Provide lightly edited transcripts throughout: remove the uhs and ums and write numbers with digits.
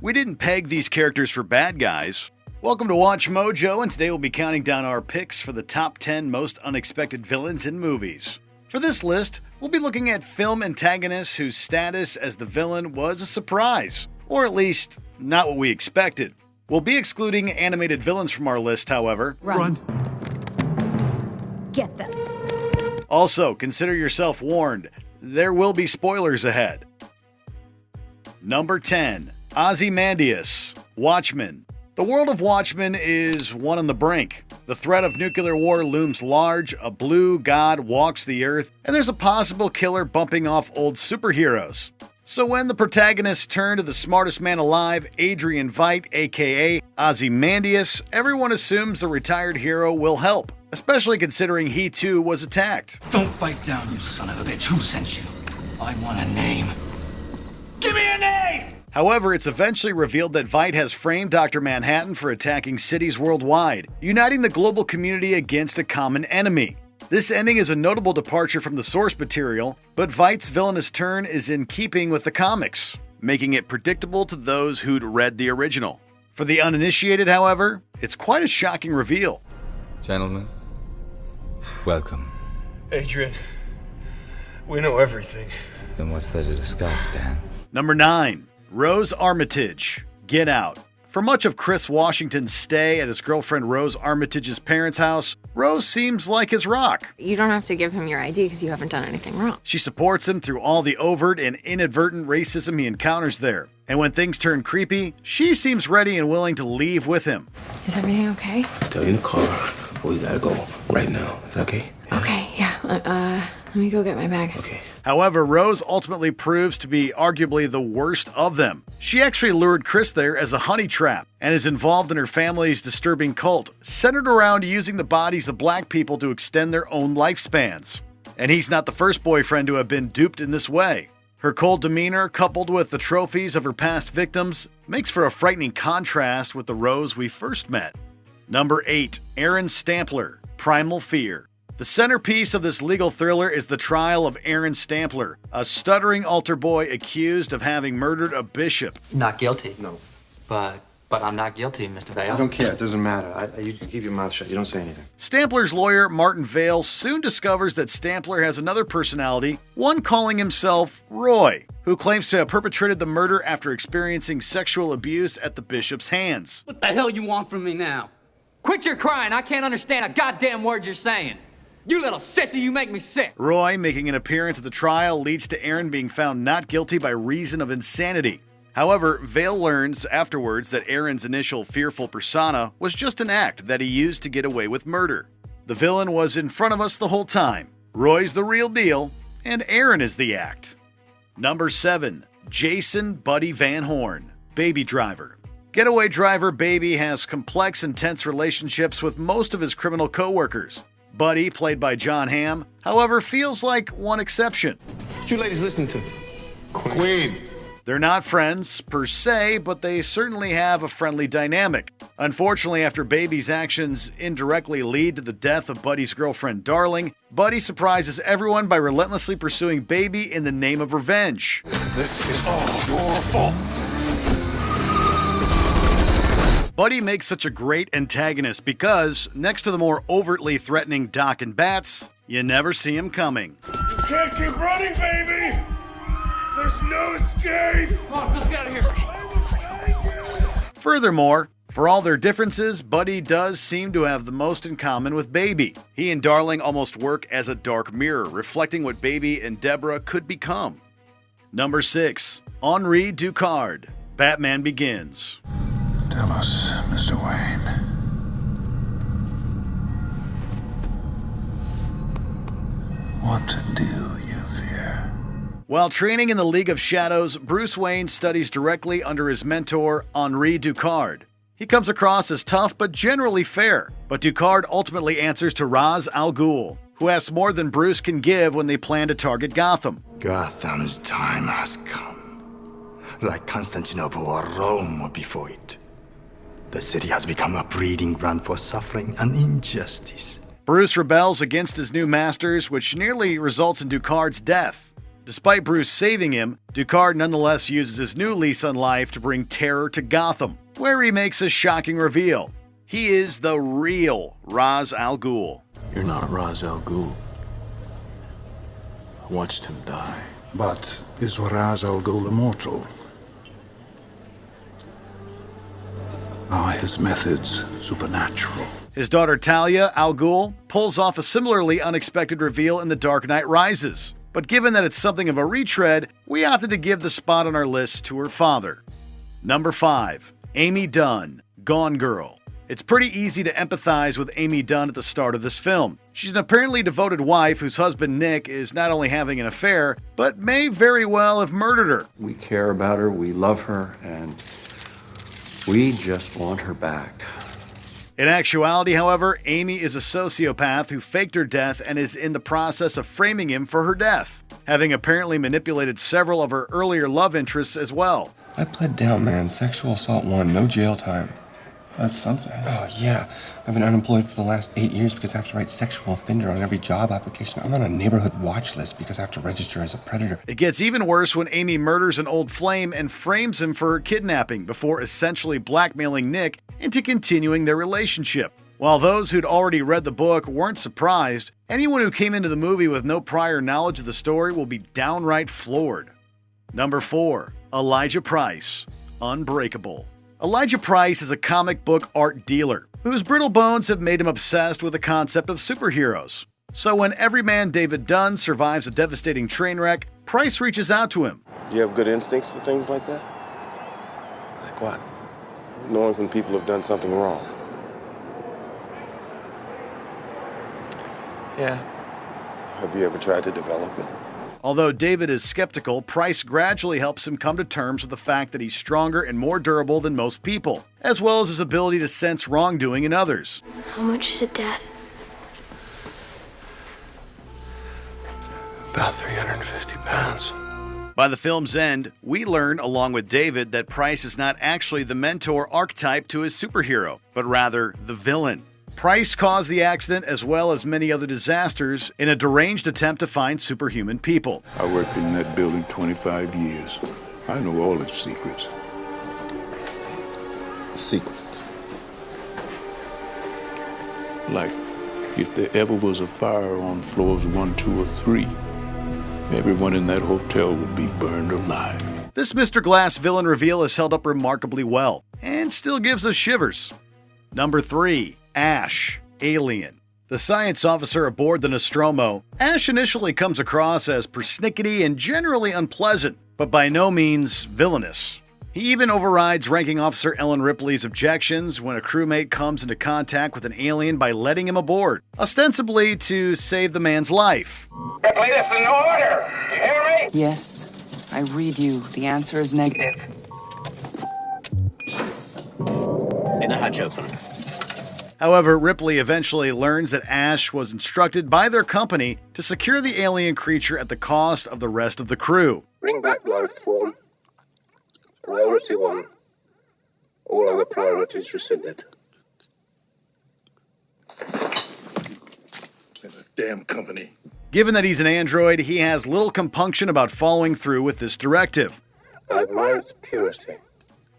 We didn't peg these characters for bad guys. Welcome to Watch Mojo, and today we'll be counting down our picks for the top 10 most unexpected villains in movies. For this list, we'll be looking at film antagonists whose status as the villain was a surprise, or at least, not what we expected. We'll be excluding animated villains from our list, however. Run. Get them. Also, consider yourself warned. There will be spoilers ahead. Number 10. Ozymandias, Watchmen. The world of Watchmen is one on the brink. The threat of nuclear war looms large, a blue god walks the earth, and there's a possible killer bumping off old superheroes. So when the protagonists turn to the smartest man alive, Adrian Veidt, aka Ozymandias, everyone assumes the retired hero will help, especially considering he too was attacked. Don't bite down, you son of a bitch. Who sent you? I want a name. Give me a name! However, it's eventually revealed that Veidt has framed Dr. Manhattan for attacking cities worldwide, uniting the global community against a common enemy. This ending is a notable departure from the source material, but Veidt's villainous turn is in keeping with the comics, making it predictable to those who'd read the original. For the uninitiated, however, it's quite a shocking reveal. Gentlemen, welcome. Adrian, we know everything. Then what's there to discuss, Dan? Number 9. Rose Armitage, Get Out. For much of Chris Washington's stay at his girlfriend Rose Armitage's parents' house, Rose seems like his rock. You don't have to give him your ID because you haven't done anything wrong. She supports him through all the overt and inadvertent racism he encounters there. And when things turn creepy, she seems ready and willing to leave with him. Is everything okay? Tell you in the car, we gotta go right now. Is that okay? Yeah. Okay, yeah. Let me go get my bag. Okay. However, Rose ultimately proves to be arguably the worst of them. She actually lured Chris there as a honey trap and is involved in her family's disturbing cult, centered around using the bodies of black people to extend their own lifespans. And he's not the first boyfriend to have been duped in this way. Her cold demeanor, coupled with the trophies of her past victims, makes for a frightening contrast with the Rose we first met. Number 8. Aaron Stampler, Primal Fear. The centerpiece of this legal thriller is the trial of Aaron Stampler, a stuttering altar boy accused of having murdered a bishop. Not guilty. No. But I'm not guilty, Mr. Vale. I don't care. It doesn't matter. You can keep your mouth shut. You don't say anything. Stampler's lawyer, Martin Vale, soon discovers that Stampler has another personality, one calling himself Roy, who claims to have perpetrated the murder after experiencing sexual abuse at the bishop's hands. What the hell you want from me now? Quit your crying. I can't understand a goddamn word you're saying. You little sissy, you make me sick. Roy making an appearance at the trial leads to Aaron being found not guilty by reason of insanity. However, Vale learns afterwards that Aaron's initial fearful persona was just an act that he used to get away with murder. The villain was in front of us the whole time. Roy's the real deal, and Aaron is the act. Number 7. Jason Buddy Van Horn, Baby Driver. Getaway driver Baby has complex, intense relationships with most of his criminal co-workers. Buddy, played by John Hamm, however, feels like one exception. What you ladies listen to? Queen. They're not friends, per se, but they certainly have a friendly dynamic. Unfortunately, after Baby's actions indirectly lead to the death of Buddy's girlfriend, Darling, Buddy surprises everyone by relentlessly pursuing Baby in the name of revenge. This is all your fault. Buddy makes such a great antagonist because, next to the more overtly threatening Doc and Bats, you never see him coming. You can't keep running, baby! There's no escape! Come on, let's get out of here. Furthermore, for all their differences, Buddy does seem to have the most in common with Baby. He and Darling almost work as a dark mirror, reflecting what Baby and Deborah could become. Number 6. Henri Ducard, Batman Begins. Tell us, Mr. Wayne. What do you fear? While training in the League of Shadows, Bruce Wayne studies directly under his mentor, Henri Ducard. He comes across as tough but generally fair, but Ducard ultimately answers to Ra's al Ghul, who asks more than Bruce can give when they plan to target Gotham. Gotham's time has come. Like Constantinople or Rome before it. The city has become a breeding ground for suffering and injustice. Bruce rebels against his new masters, which nearly results in Ducard's death. Despite Bruce saving him, Racard nonetheless uses his new lease on life to bring terror to Gotham, where he makes a shocking reveal. He is the real Ra's al Ghul. You're not Ra's al Ghul. I watched him die. But is Ra's al Ghul immortal? Are his methods supernatural? His daughter Talia al Ghul pulls off a similarly unexpected reveal in The Dark Knight Rises. But given that it's something of a retread, we opted to give the spot on our list to her father. Number 5. Amy Dunn, Gone Girl. It's pretty easy to empathize with Amy Dunn at the start of this film. She's an apparently devoted wife whose husband Nick is not only having an affair, but may very well have murdered her. We care about her, we love her, and we just want her back. In actuality, however, Amy is a sociopath who faked her death and is in the process of framing him for her death, having apparently manipulated several of her earlier love interests as well. I pled down, man. Sexual assault 1, no jail time. That's something. Oh, yeah. I've been unemployed for the last 8 years because I have to write sexual offender on every job application. I'm on a neighborhood watch list because I have to register as a predator. It gets even worse when Amy murders an old flame and frames him for her kidnapping before essentially blackmailing Nick into continuing their relationship. While those who'd already read the book weren't surprised, anyone who came into the movie with no prior knowledge of the story will be downright floored. Number 4. Elijah Price, Unbreakable. Elijah Price is a comic book art dealer whose brittle bones have made him obsessed with the concept of superheroes. So when everyman David Dunn survives a devastating train wreck, Price reaches out to him. Do you have good instincts for things like that? Like what? Knowing when people have done something wrong. Yeah. Have you ever tried to develop it? Although David is skeptical, Price gradually helps him come to terms with the fact that he's stronger and more durable than most people, as well as his ability to sense wrongdoing in others. How much is it, Dad? About 350 pounds. By the film's end, we learn, along with David, that Price is not actually the mentor archetype to his superhero, but rather the villain. Price caused the accident as well as many other disasters in a deranged attempt to find superhuman people. I worked in that building 25 years. I know all its secrets. Secrets? Like, if there ever was a fire on floors 1, 2, or 3, everyone in that hotel would be burned alive. This Mr. Glass villain reveal is held up remarkably well, and still gives us shivers. Number 3. Ash, Alien. The science officer aboard the Nostromo, Ash initially comes across as persnickety and generally unpleasant, but by no means villainous. He even overrides Ranking Officer Ellen Ripley's objections when a crewmate comes into contact with an alien by letting him aboard, ostensibly to save the man's life. Ripley, this is an order! You hear me? Yes, I read you. The answer is negative. In the hatch open. However, Ripley eventually learns that Ash was instructed by their company to secure the alien creature at the cost of the rest of the crew. Bring back life form. Priority 1. All other priorities rescinded. In a damn company. Given that he's an android, he has little compunction about following through with this directive. I admire its purity.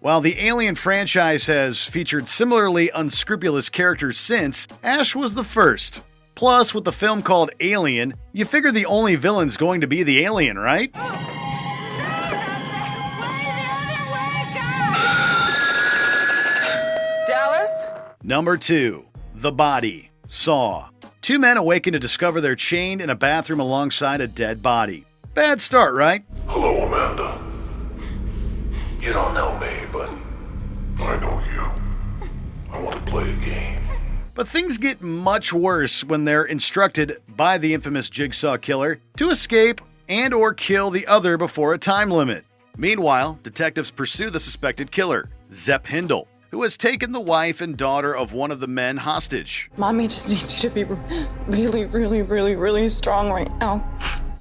While the Alien franchise has featured similarly unscrupulous characters since, Ash was the first. Plus, with the film called Alien, you figure the only villain's going to be the alien, right? Dallas? Number 2. The Body, Saw. 2 men awaken to discover they're chained in a bathroom alongside a dead body. Bad start, right? Hello, Amanda. You don't know me, but I know you. I want to play a game. But things get much worse when they're instructed by the infamous Jigsaw killer to escape and or kill the other before a time limit. Meanwhile, detectives pursue the suspected killer, Zepp Hindle, who has taken the wife and daughter of one of the men hostage. Mommy just needs you to be really strong right now.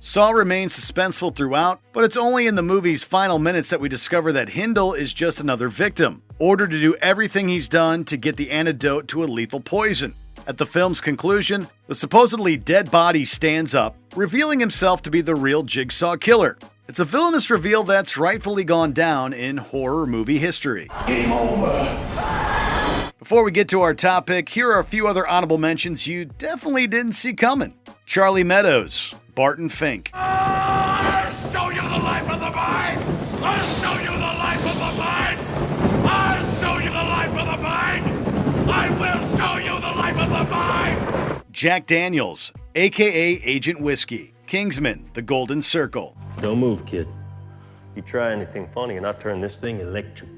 Saw remains suspenseful throughout, but it's only in the movie's final minutes that we discover that Hindle is just another victim, ordered to do everything he's done to get the antidote to a lethal poison. At the film's conclusion, the supposedly dead body stands up, revealing himself to be the real Jigsaw killer. It's a villainous reveal that's rightfully gone down in horror movie history. Game over. Before we get to our topic, here are a few other honorable mentions you definitely didn't see coming. Charlie Meadows, Barton Fink. I'll show you the life of the mind. I'll show you the life of the mind. I'll show you the life of the mind. I will show you the life of the mind. Jack Daniels, aka Agent Whiskey. Kingsman, The Golden Circle. Don't move, kid. You try anything funny and I'll turn this thing electric.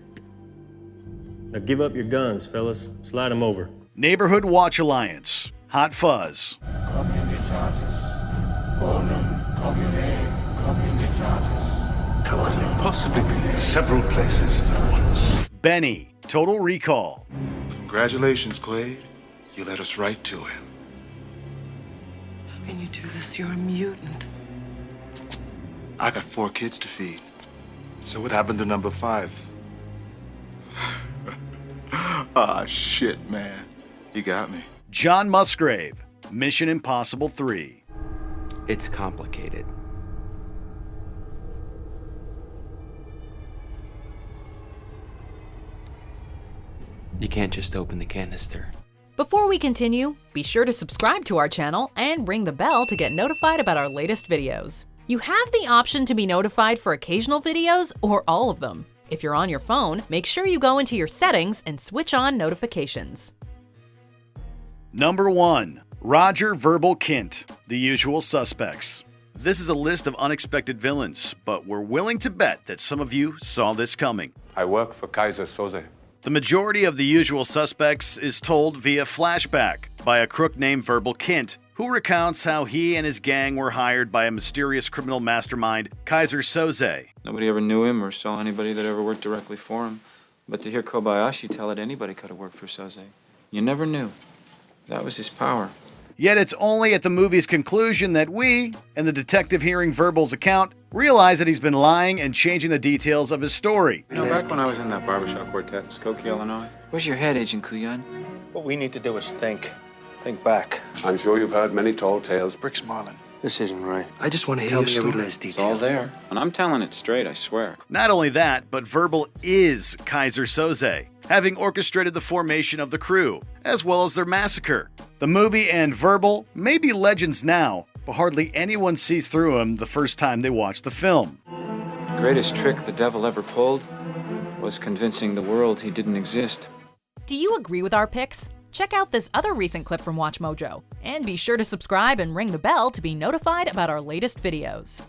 Now give up your guns, fellas. Slide them over. Neighborhood Watch Alliance, Hot Fuzz. Communitatis. Bonum commune. Communitatis. How could they possibly be in several places at once? Benny, Total Recall. Congratulations, Quaid. You led us right to him. How can you do this? You're a mutant. I got 4 kids to feed. So what happened to number 5? Ah, shit, man. You got me. John Musgrave, Mission Impossible 3. It's complicated. You can't just open the canister. Before we continue, be sure to subscribe to our channel and ring the bell to get notified about our latest videos. You have the option to be notified for occasional videos or all of them. If you're on your phone, make sure you go into your settings and switch on notifications. Number 1. Roger Verbal Kint, The Usual Suspects. This is a list of unexpected villains, but we're willing to bet that some of you saw this coming. I work for Kaiser Soze. The majority of The Usual Suspects is told via flashback by a crook named Verbal Kint, who recounts how he and his gang were hired by a mysterious criminal mastermind, Kaiser Soze. Nobody ever knew him or saw anybody that ever worked directly for him. But to hear Kobayashi tell it, anybody could have worked for Soze. You never knew. That was his power. Yet it's only at the movie's conclusion that we, and the detective hearing Verbal's account, realize that he's been lying and changing the details of his story. You know, back when I was in that barbershop quartet in Skokie, Illinois, where's your head, Agent Kuyan? What we need to do is think. Think back. I'm sure you've heard many tall tales. Bricks Marlin. This isn't right. I just want to Tell hear me your every story. last It's detail. all there. And I'm telling it straight, I swear. Not only that, but Verbal is Kaiser Soze, having orchestrated the formation of the crew, as well as their massacre. The movie and Verbal may be legends now, but hardly anyone sees through him the first time they watch the film. The greatest trick the devil ever pulled was convincing the world he didn't exist. Do you agree with our picks? Check out this other recent clip from WatchMojo, and be sure to subscribe and ring the bell to be notified about our latest videos.